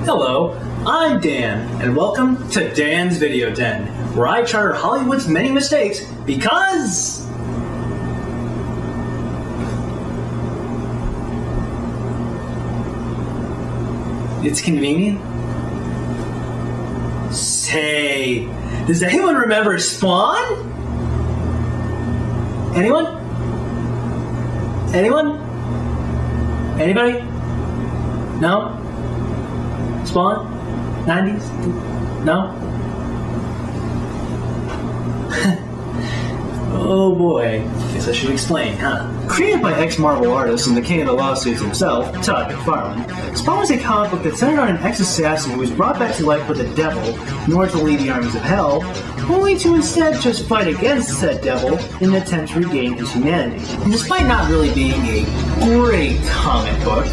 Hello, I'm Dan, and welcome to Dan's Video Den, where I charter Hollywood's many mistakes because... it's convenient. Say, does anyone remember Spawn? Anyone? Anyone? Anybody? No? Spawn? 90s? No? Oh boy. Guess I should explain, huh? Created by ex-Marvel artist and the king of the lawsuits himself, Todd McFarlane, Spawn was a comic book that centered on an ex-assassin who was brought back to life by the devil in order to lead the armies of hell, only to instead just fight against said devil in an attempt to regain his humanity. And despite not really being a great comic book,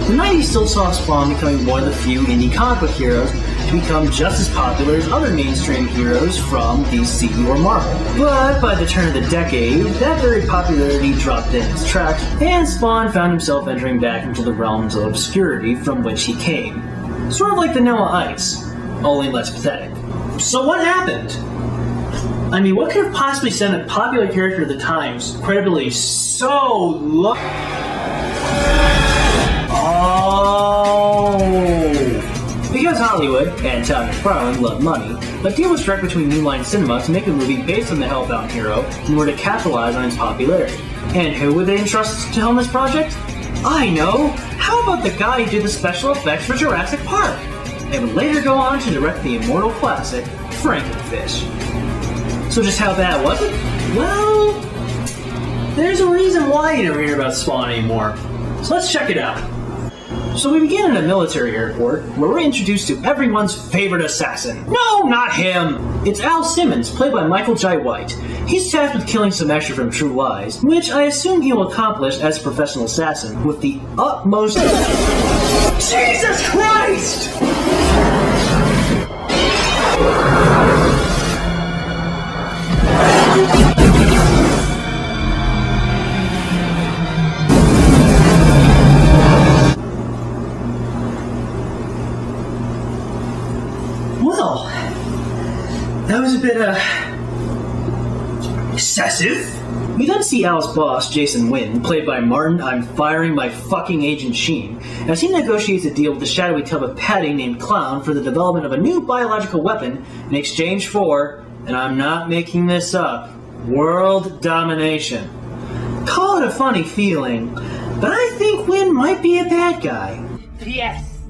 the 90s still saw Spawn becoming one of the few indie comic book heroes to become just as popular as other mainstream heroes from DC or Marvel. But by the turn of the decade, that very popularity dropped in its tracks, and Spawn found himself entering back into the realms of obscurity from which he came. Sort of like Vanilla Ice, only less pathetic. So what happened? I mean, what could have possibly sent a popular character of the times credibility so low? Because Hollywood and Todd McFarlane love money, a deal was struck between New Line Cinema to make a movie based on the Hellbound hero in order to capitalize on its popularity. And who would they entrust to helm this project? I know! How about the guy who did the special effects for Jurassic Park? And would later go on to direct the immortal classic, Frankenfish. So just how bad was it? Well, there's a reason why you never hear about Spawn anymore. So let's check it out. So we begin at a military airport, where we're introduced to everyone's favorite assassin. No, not him! It's Al Simmons, played by Michael Jai White. He's tasked with killing some extra from True Lies, which I assume he will accomplish as a professional assassin with the utmost... Jesus Christ! Well, that was a bit, excessive. We then see Al's boss, Jason Wynn, played by Martin I'm firing my fucking Agent Sheen, as he negotiates a deal with the shadowy telepathy named Clown for the development of a new biological weapon in exchange for, and I'm not making this up, world domination. Call it a funny feeling, but I think Wynn might be a bad guy. Yes,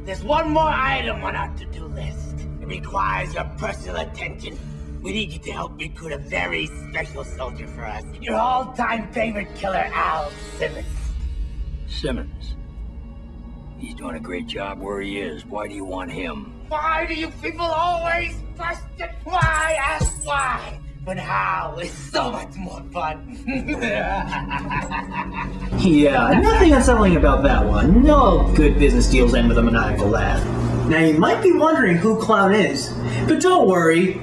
there's one more item on our to-do list. It requires your personal attention. We need you to help recruit a very special soldier for us. Your all-time favorite killer, Al Simmons. Simmons? He's doing a great job where he is. Why do you want him? Why do you people always question why? Ask why. But how is so much more fun. Yeah, nothing unsettling about that one. No good business deals end with a maniacal laugh. Now you might be wondering who Clown is, but don't worry.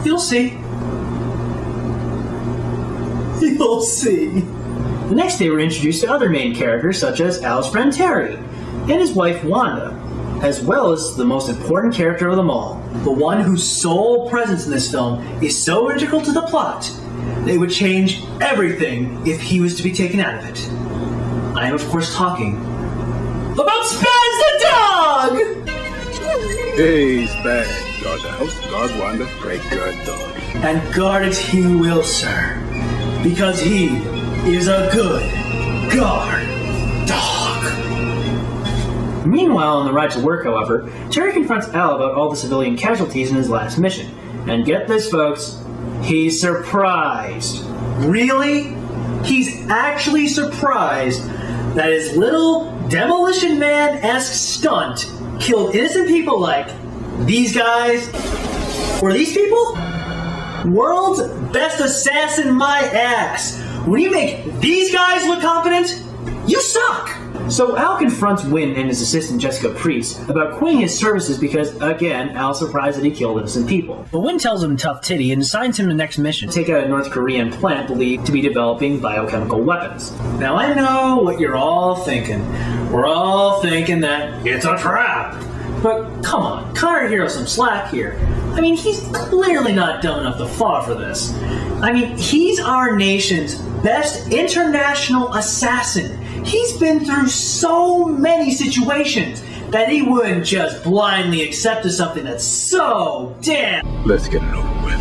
You'll see. You'll see. The next day we're introduced to other main characters such as Al's friend Terry and his wife Wanda, as well as the most important character of them all, the one whose sole presence in this film is so integral to the plot that it would change everything if he was to be taken out of it. I am of course talking about Spaz the dog! Hey, Spaz. Guard the house, guard Wanda, great guard dog. And guard it he will, sir, because he is a good guard dog. Meanwhile, on the ride to work, however, Terry confronts Al about all the civilian casualties in his last mission. And get this, folks, he's surprised. Really? He's actually surprised that his little Demolition Man-esque stunt killed innocent people like these guys, or these people? World's best assassin, my ass. When you make these guys look competent, you suck. So Al confronts Wynn and his assistant Jessica Priest about quitting his services because, again, Al's surprised that he killed innocent people. But Wynn tells him tough titty and assigns him the next mission to take out a North Korean plant believed to be developing biochemical weapons. Now I know what you're all thinking. We're all thinking that it's a trap. But come on, cut our hero some slack here. I mean, he's clearly not dumb enough to fall for this. I mean, he's our nation's best international assassin. He's been through so many situations that he wouldn't just blindly accept to something that's so damn... Let's get it over with.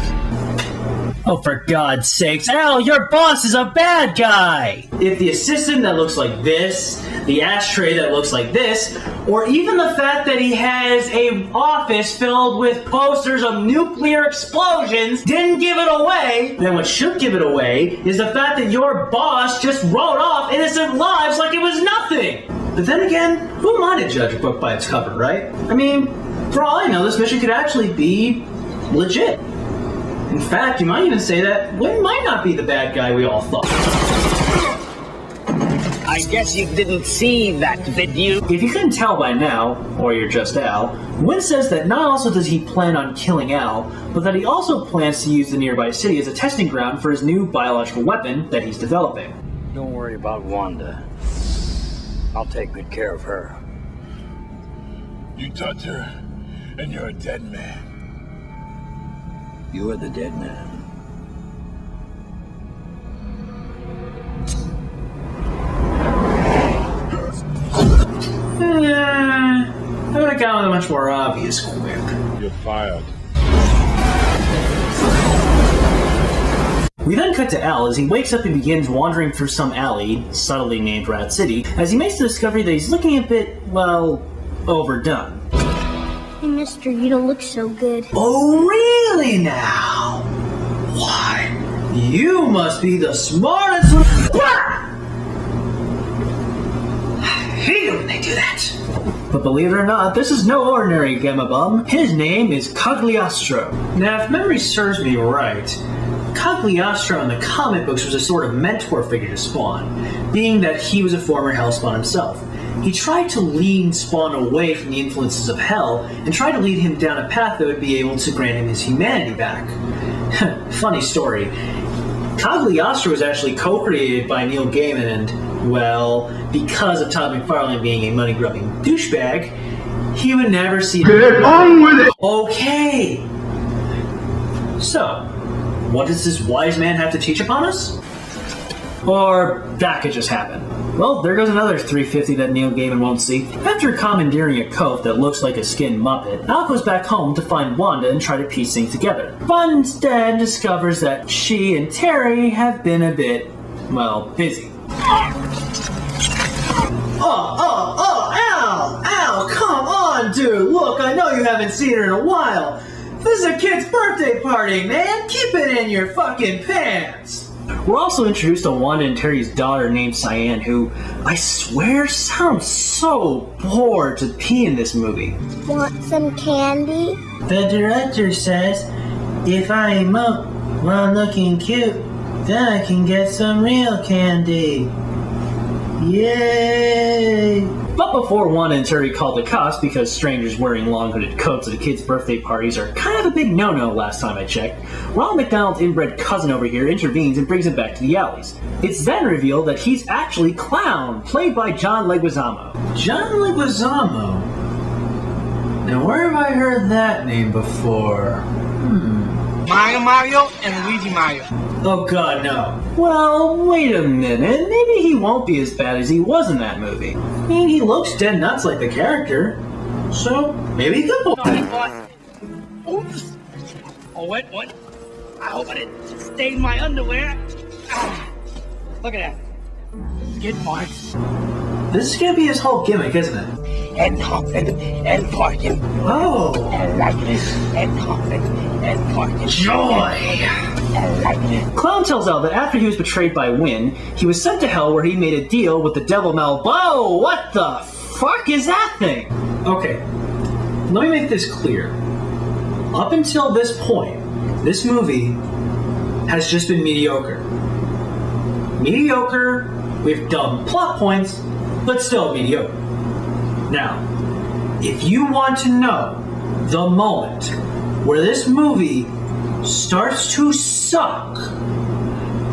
Oh, for God's sakes, Al, your boss is a bad guy! If the assistant that looks like this, the ashtray that looks like this, or even the fact that he has an office filled with posters of nuclear explosions didn't give it away, then what should give it away is the fact that your boss just wrote off innocent lives like it was nothing! But then again, who am I to judge a book by its cover, right? I mean, for all I know, this mission could actually be legit. In fact, you might even say that Wynn might not be the bad guy we all thought. I guess you didn't see that, did you? If you couldn't tell by now, or you're just Al, Wynn says that not also does he plan on killing Al, but that he also plans to use the nearby city as a testing ground for his new biological weapon that he's developing. Don't worry about Wanda. I'll take good care of her. You touch her, and you're a dead man. You are the dead man. I would have gone with a much more obvious quip. You're fired. We then cut to Al as he wakes up and begins wandering through some alley, subtly named Rat City, as he makes the discovery that he's looking a bit, well, overdone. Hey, mister, you don't look so good. Oh, really now? Why, you must be the smartest one. I hate it when they do that. But believe it or not, this is no ordinary Gamma Bum. His name is Cagliostro. Now, if memory serves me right, Cagliostro in the comic books was a sort of mentor figure to Spawn, being that he was a former Hellspawn himself. He tried to lead Spawn away from the influences of Hell, and tried to lead him down a path that would be able to grant him his humanity back. Funny story. Cagliostro was actually co-created by Neil Gaiman and, well, because of Todd McFarlane being a money-grubbing douchebag, he would never see... Get on with it! Okay! So, what does this wise man have to teach upon us? Or that could just happen. Well, there goes another 350 that Neil Gaiman won't see. After commandeering a coat that looks like a skinned Muppet, Al goes back home to find Wanda and try to piece things together. But instead discovers that she and Terry have been a bit, well, busy. Al, come on, dude. Look, I know you haven't seen her in a while. This is a kid's birthday party, man. Keep it in your fucking pants. We're also introduced to Wanda and Terry's daughter named Cyan, who, I swear, sounds so bored to pee in this movie. Want some candy? The director says, if I emote while looking cute, then I can get some real candy. Yay! But before Wanda and Terry called the cops because strangers wearing long hooded coats at a kid's birthday parties are kind of a big no-no last time I checked, Ronald McDonald's inbred cousin over here intervenes and brings him back to the alleys. It's then revealed that he's actually Clown, played by John Leguizamo. John Leguizamo? Now where have I heard that name before? Mario and Luigi Mario. Oh god, no. Well, wait a minute. Maybe he won't be as bad as he was in that movie. I mean, he looks dead nuts like the character. So, maybe he could pull. Oops. Oh, what? I hope I didn't stain my underwear. Look at that. Skid marks. This is gonna be his whole gimmick, isn't it? And coffin and parking. Oh! And lightning and coffin and parking. Joy! And lightning. Clown tells Al that after he was betrayed by Wynn, he was sent to Hell where he made a deal with the Devil Mel. Whoa! What the fuck is that thing? Okay, let me make this clear. Up until this point, this movie has just been mediocre. Mediocre with dumb plot points but still mediocre. Now, if you want to know the moment where this movie starts to suck,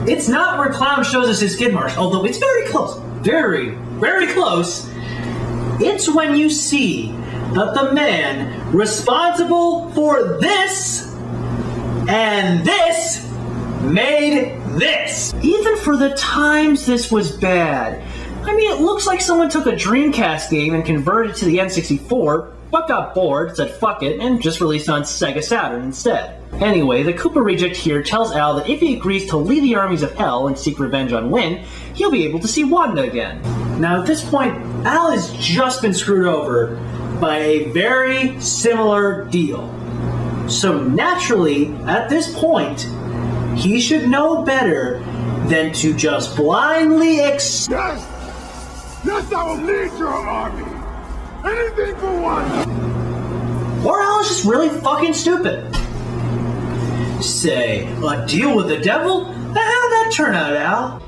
it's not where Clown shows us his skid marks, although it's very close. Very, very close. It's when you see that the man responsible for this and this made this. Even for the times this was bad. I mean, it looks like someone took a Dreamcast game and converted it to the N64, but got bored, said fuck it, and just released it on Sega Saturn instead. Anyway, the Koopa Reject here tells Al that if he agrees to lead the armies of hell and seek revenge on Wynn, he'll be able to see Wanda again. Now at this point, Al has just been screwed over by a very similar deal. So naturally, at this point, he should know better than to just blindly Yes! Yes, I will lead your army! Anything for one! Or Al is just really fucking stupid. Say, a deal with the devil? How'd that turn out, Al?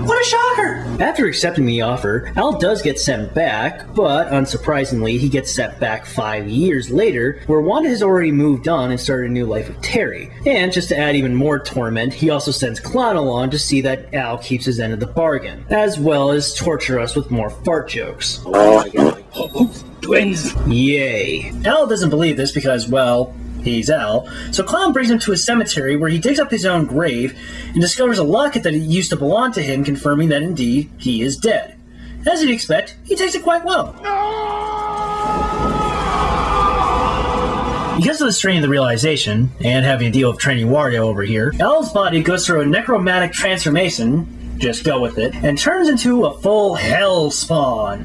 What a shocker! After accepting the offer, Al does get sent back, but unsurprisingly, he gets sent back 5 years later, where Wanda has already moved on and started a new life with Terry. And just to add even more torment, he also sends Clown along to see that Al keeps his end of the bargain, as well as torture us with more fart jokes. Twins! Yay. Al doesn't believe this because, well, he's Al, so Clown brings him to a cemetery where he digs up his own grave and discovers a locket that used to belong to him, confirming that indeed he is dead. As you'd expect, he takes it quite well. Because of the strain of the realization, and having to deal with training Wario over here, Al's body goes through a necromantic transformation, just go with it, and turns into a full hell spawn.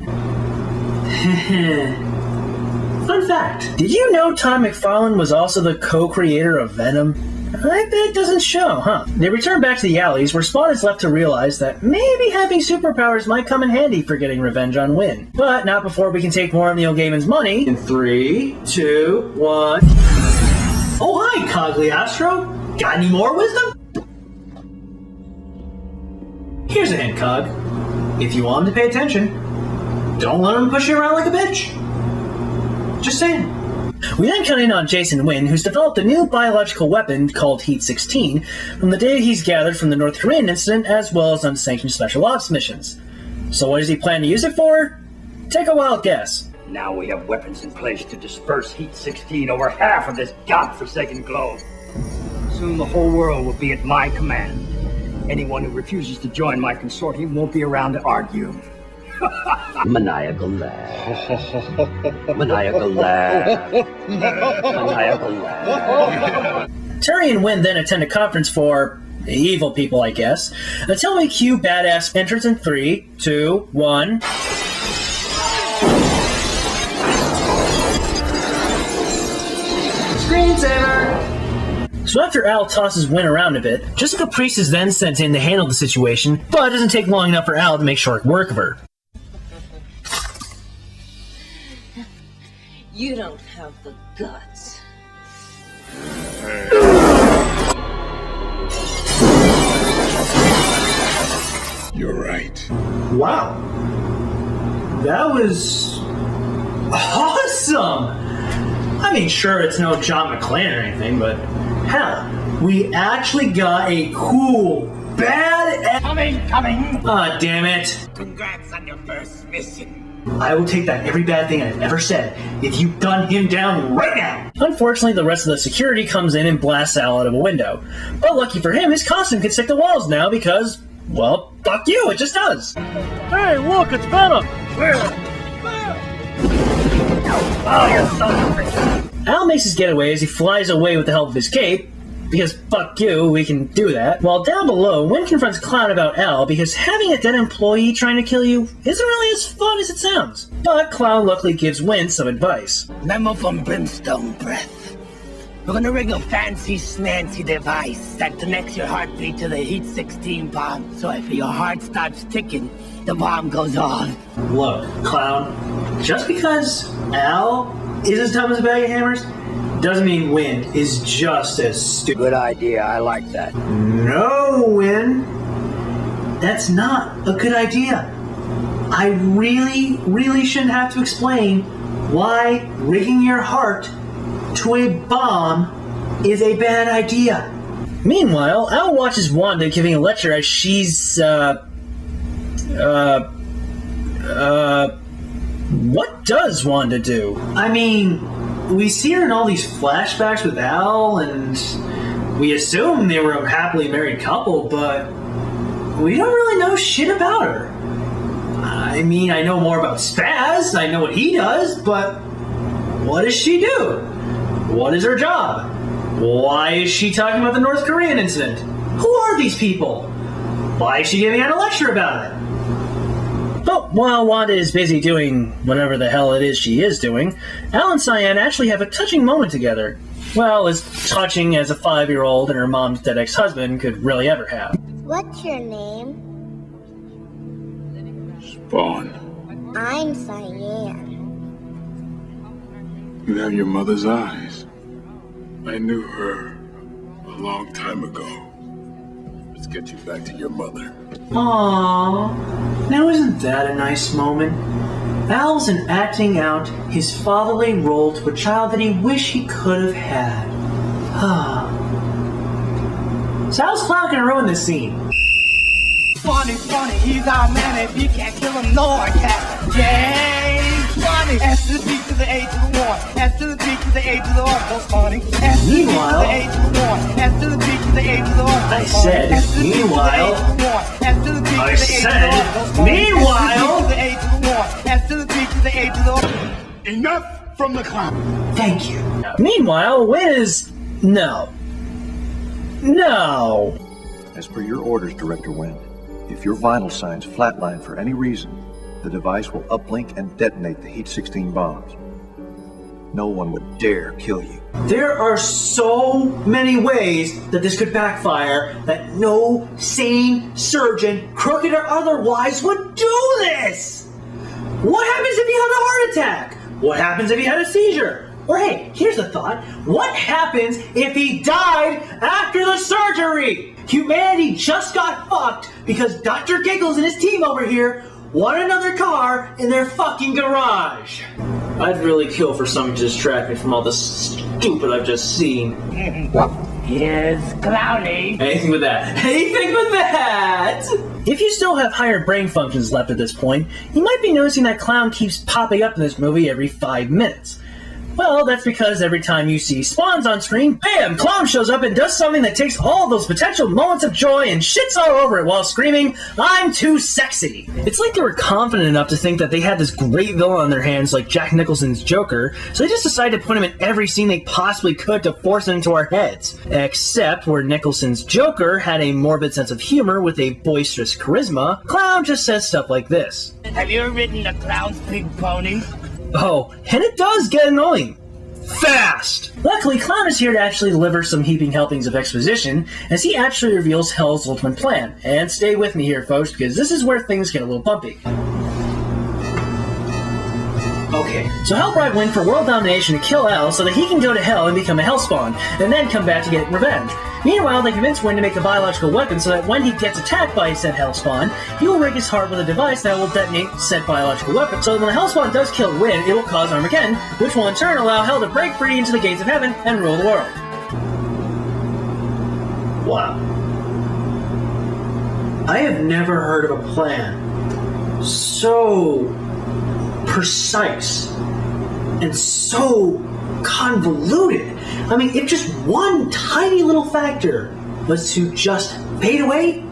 Fun fact, did you know Todd McFarlane was also the co-creator of Venom? I bet it doesn't show, huh? They return back to the alleys, where Spawn is left to realize that maybe having superpowers might come in handy for getting revenge on Wynn. But not before we can take more of Neil Gaiman's money. In 3, 2, 1... Oh hi, Cogliastro! Got any more wisdom? Here's a hint, Cog. If you want him to pay attention, don't let him push you around like a bitch. Just saying. We then cut in on Jason Wynn, who's developed a new biological weapon called Heat-16 from the data he's gathered from the North Korean incident as well as unsanctioned special ops missions. So what does he plan to use it for? Take a wild guess. Now we have weapons in place to disperse Heat-16 over half of this godforsaken globe. Soon the whole world will be at my command. Anyone who refuses to join my consortium won't be around to argue. Maniacal laugh. Maniacal laugh. Maniacal laugh. Terry and Wynn then attend a conference for evil people, I guess, until we cue badass entrance in 3, 2, 1. Screensaver! So after Al tosses Wynn around a bit, Jessica Priest is then sent in to handle the situation, but it doesn't take long enough for Al to make short work of her. You don't have the guts. You're right. Wow. That was awesome! I mean, sure, it's no John McClane or anything, but hell, we actually got a cool, bad... Coming! Aw, damn it. Congrats on your first mission. I will take back every bad thing I've ever said if you gun him down right now! Unfortunately, the rest of the security comes in and blasts Al out of a window. But lucky for him, his costume can stick to walls now because, well, fuck you, it just does! Hey, look, it's Venom! Al makes his getaway as he flies away with the help of his cape, because fuck you, we can do that. While down below, Wynn confronts Clown about Al because having a dead employee trying to kill you isn't really as fun as it sounds. But Clown luckily gives Wynn some advice. Memo from Brimstone Breath. We're gonna rig a fancy smancy device that connects your heartbeat to the Heat-16 bomb. So if your heart starts ticking, the bomb goes off. Look, Clown, just because Al is as dumb as a bag of hammers doesn't mean Wynn is just as stupid. Good idea, I like that. No, Wynn. that's not a good idea. I really shouldn't have to explain why rigging your heart to a bomb is a bad idea. Meanwhile, Al watches Wanda giving a lecture as she's, what does Wanda do? I mean, we see her in all these flashbacks with Al, and we assume they were a happily married couple, but we don't really know shit about her. I mean, I know more about Spaz, I know what he does, but what does she do? What is her job? Why is she talking about the North Korean incident? Who are these people? Why is she giving out a lecture about it? But while Wanda is busy doing whatever the hell it is she is doing, Al and Cyan actually have a touching moment together. Well, as touching as a 5-year-old and her mom's dead ex-husband could really ever have. What's your name? Spawn. I'm Cyan. You have your mother's eyes. I knew her a long time ago. Let's get you back to your mother. Aww. Now isn't that a nice moment? Al's acting out his fatherly role to a child that he wished he could have had. So how's Clown gonna ruin this scene? Funny, he's our man. If you can't kill him, no one can. Yay! Funny. S to the B to the A to the 1. S to the B to the A to the 1. That's funny. Meanwhile, S to the B to the A to the 1. I said, meanwhile. I said, meanwhile. S to the B to the A to the 1. Enough from the clown. Thank you. Meanwhile, Wiz. No. As per your orders, Director Wynn, if your vital signs flatline for any reason, the device will uplink and detonate the Heat-16 bombs. No one would dare kill you. There are so many ways that this could backfire that no sane surgeon, crooked or otherwise, would do this! What happens if he had a heart attack? What happens if he had a seizure? Or hey, here's a thought. What happens if he died after the surgery? Humanity just got fucked because Dr. Giggles and his team over here want another car in their fucking garage. I'd really kill for something to distract me from all the stupid I've just seen. Here's Clowny. Anything but that. If you still have higher brain functions left at this point, you might be noticing that Clown keeps popping up in this movie every 5 minutes. Well, that's because every time you see Spawns on screen, bam, Clown shows up and does something that takes all those potential moments of joy and shits all over it while screaming, "I'm too sexy." It's like they were confident enough to think that they had this great villain on their hands like Jack Nicholson's Joker, so they just decided to put him in every scene they possibly could to force it into our heads. Except where Nicholson's Joker had a morbid sense of humor with a boisterous charisma, Clown just says stuff like this. Have you ever ridden a clown's big pony? Oh, and it does get annoying. Fast! Luckily, Clown is here to actually deliver some heaping helpings of exposition, as he actually reveals Hell's ultimate plan. And stay with me here, folks, because this is where things get a little bumpy. Okay, so Hell bribed Wynn for world domination to kill Al so that he can go to Hell and become a Hellspawn, and then come back to get revenge. Meanwhile, they convince Wynn to make a biological weapon so that when he gets attacked by said Hellspawn, he will rig his heart with a device that will detonate said biological weapon. So that when the Hellspawn does kill Wynn, it will cause Armageddon, which will in turn allow Hell to break free into the gates of heaven and rule the world. Wow. I have never heard of a plan so precise and so convoluted. I mean, if just one tiny little factor was to just fade away,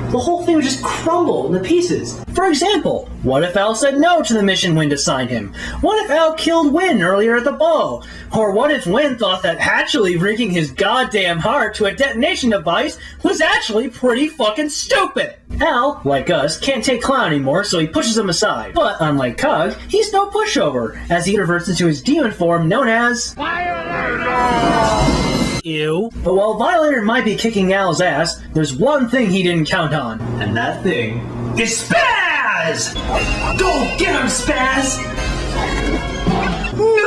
the whole thing would just crumble into pieces. For example, what if Al said no to the mission Wynn assigned him? What if Al killed Wynn earlier at the ball? Or what if Wynn thought that actually rigging his goddamn heart to a detonation device was actually pretty fucking stupid? Al, like us, can't take Clown anymore, so he pushes him aside. But unlike Cog, he's no pushover, as he reverts into his demon form known as Ew. But while Violator might be kicking Al's ass, there's one thing he didn't count on. And that thing is Spaz! Go get him, Spaz! No!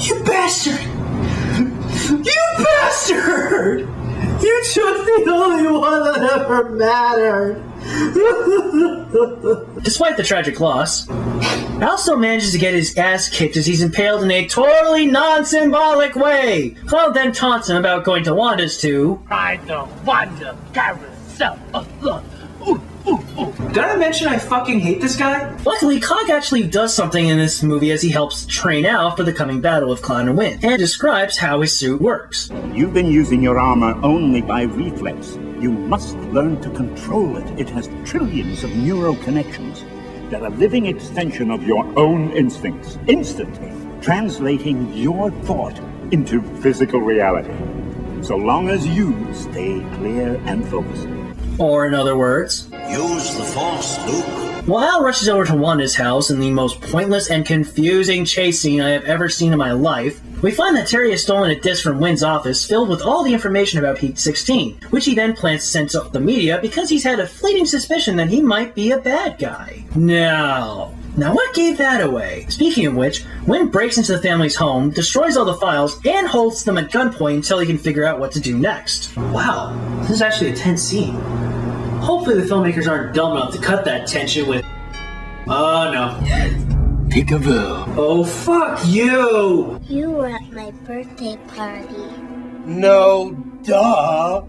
You bastard! You bastard! only one that ever mattered. Despite the tragic loss, Al still manages to get his ass kicked as he's impaled in a totally non-symbolic way. Cloud then taunts him about going to Wanda's to Ride the Wanda carousel of love. Did I mention I fucking hate this guy? Luckily, Cog actually does something in this movie as he helps train Al for the coming battle of Cloud and Wind, and describes how his suit works. You've been using your armor only by reflex. You must learn to control it. It has trillions of neural connections. They're a living extension of your own instincts, instantly translating your thought into physical reality. So long as you stay clear and focused. Or in other words, use the Force, Luke. While Al rushes over to Wanda's house in the most pointless and confusing chase scene I have ever seen in my life, we find that Terry has stolen a disc from Wynn's office filled with all the information about Heat 16, which he then plans to send to the media because he's had a fleeting suspicion that he might be a bad guy. Now what gave that away? Speaking of which, Wynn breaks into the family's home, destroys all the files, and holds them at gunpoint until he can figure out what to do next. Wow, this is actually a tense scene. Hopefully the filmmakers aren't dumb enough to cut that tension with... Oh no. Peekaboo. Oh fuck you! You were at my birthday party. No, duh.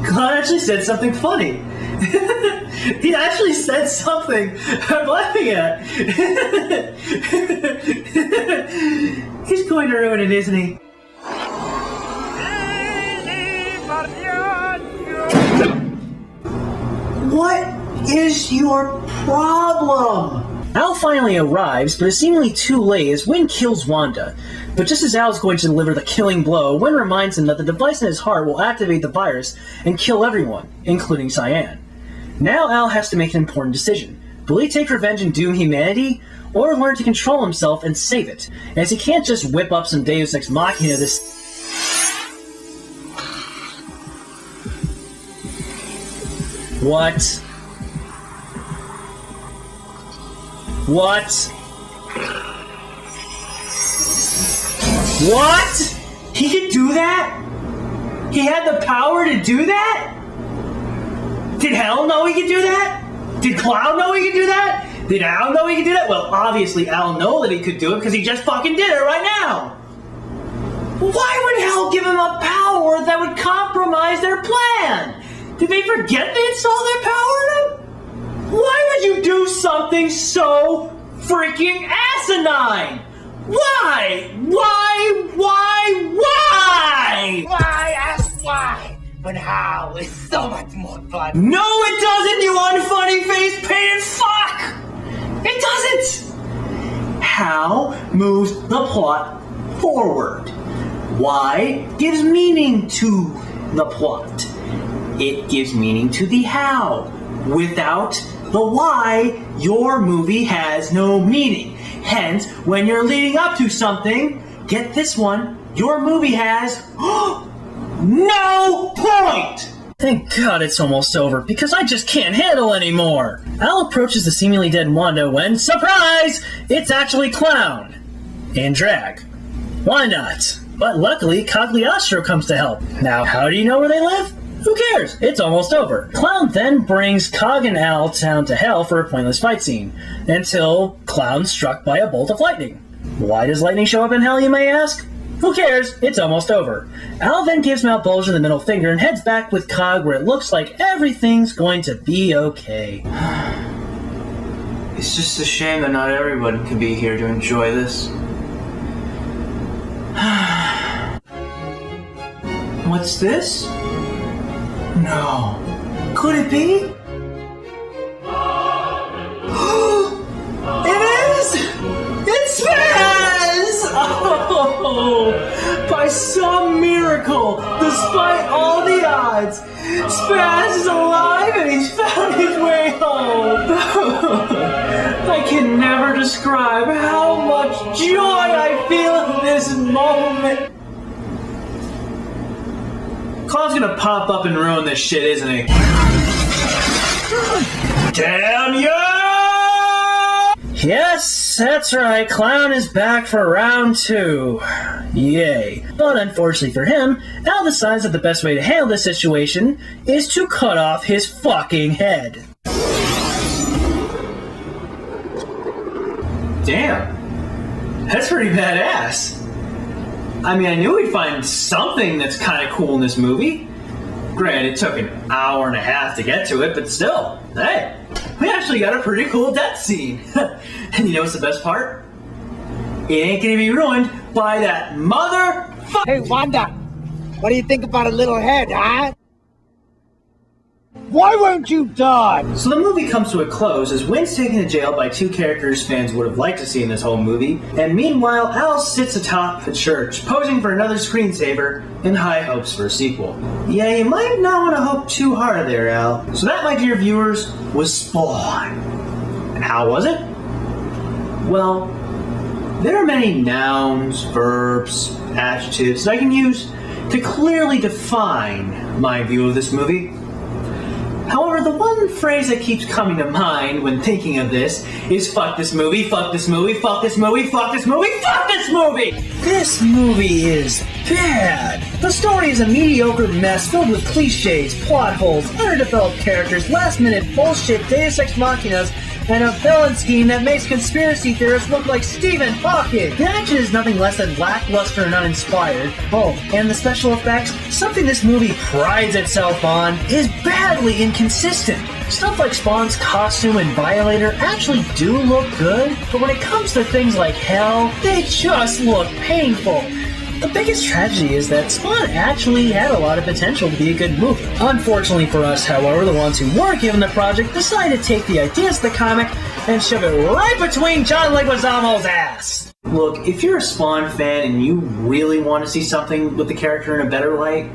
Cloud actually said something funny. He actually said something I'm laughing at. He's going to ruin it, isn't he? What is your problem? Al finally arrives, but is seemingly too late as Wynn kills Wanda. But just as Al is going to deliver the killing blow, Wynn reminds him that the device in his heart will activate the virus and kill everyone, including Cyan. Now Al has to make an important decision. Will he take revenge and doom humanity, or learn to control himself and save it? As he can't just whip up some Deus Ex Machina this... What? What? What? He could do that? He had the power to do that? Did Hell know he could do that? Did Cloud know he could do that? Did Al know he could do that? Well, obviously Al know that he could do it because he just fucking did it right now. Why would Hell give him a power that would compromise their plan? Did they forget they installed their power in him? Why would you do something so freaking asinine? Why? Why? Ask why. But how is so much more fun. No, it doesn't, you unfunny face painted fuck! It doesn't! How moves the plot forward? Why gives meaning to the plot. It gives meaning to the how. Without the why, your movie has no meaning. Hence, when you're leading up to something, get this one, your movie has no point! Thank God it's almost over, because I just can't handle anymore! Al approaches the seemingly dead Wanda when, surprise! It's actually Clown! In drag. Why not? But luckily, Cagliostro comes to help. Now, how do you know where they live? Who cares? It's almost over. Clown then brings Cog and Al down to Hell for a pointless fight scene, until Clown's struck by a bolt of lightning. Why does lightning show up in Hell, you may ask? Who cares? It's almost over. Al then gives Malbolgia the middle finger and heads back with Cog where it looks like everything's going to be okay. It's just a shame that not everyone can be here to enjoy this. What's this? No. Could it be? It is! It's Spaz! Oh! By some miracle, despite all the odds, Spaz is alive and he's found his way home! I can never describe how much joy I feel in this moment! Cloud's gonna pop up and ruin this shit, isn't he? Damn you! Yes, that's right, Clown is back for round 2. Yay. But unfortunately for him, Al decides that the best way to handle this situation is to cut off his fucking head. Damn. That's pretty badass. I mean, I knew we'd find something that's kind of cool in this movie. Granted, it took an hour and a half to get to it, but still, hey, we actually got a pretty cool death scene. And you know what's the best part? It ain't gonna be ruined by that motherfucker. Hey, Wanda, what do you think about a little head, huh? Why won't you die? So the movie comes to a close as Wynn's taken to jail by 2 characters fans would have liked to see in this whole movie, and meanwhile Al sits atop the church, posing for another screensaver in high hopes for a sequel. Yeah, you might not want to hope too hard there, Al. So that, my dear viewers, was Spawn. And how was it? Well, there are many nouns, verbs, adjectives that I can use to clearly define my view of this movie. However, the one phrase that keeps coming to mind when thinking of this is fuck this movie, fuck this movie, fuck this movie, fuck this movie, fuck this movie! This movie is bad. The story is a mediocre mess filled with cliches, plot holes, underdeveloped characters, last-minute bullshit, Deus Ex Machinas, and a villain scheme that makes conspiracy theorists look like Stephen Hawking. The action is nothing less than lackluster and uninspired. Oh, and the special effects, something this movie prides itself on, is badly inconsistent. Stuff like Spawn's costume and Violator actually do look good, but when it comes to things like Hell, they just look painful. The biggest tragedy is that Spawn actually had a lot of potential to be a good movie. Unfortunately for us, however, the ones who weren't given the project decided to take the ideas of the comic and shove it right between John Leguizamo's ass. Look, if you're a Spawn fan and you really want to see something with the character in a better light,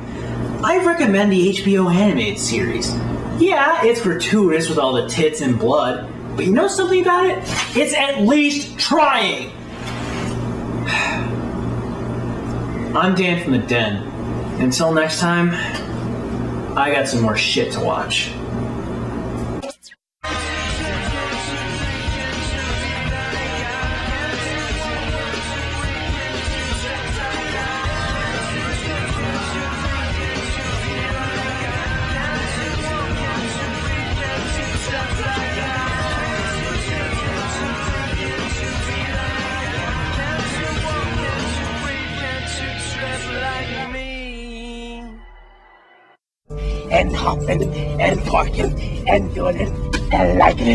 I recommend the HBO animated series. Yeah, it's gratuitous with all the tits and blood, but you know something about it? It's at least trying! I'm Dan from the Den. Until next time, I got some more shit to watch. And hopping and parking and doing it and liking it.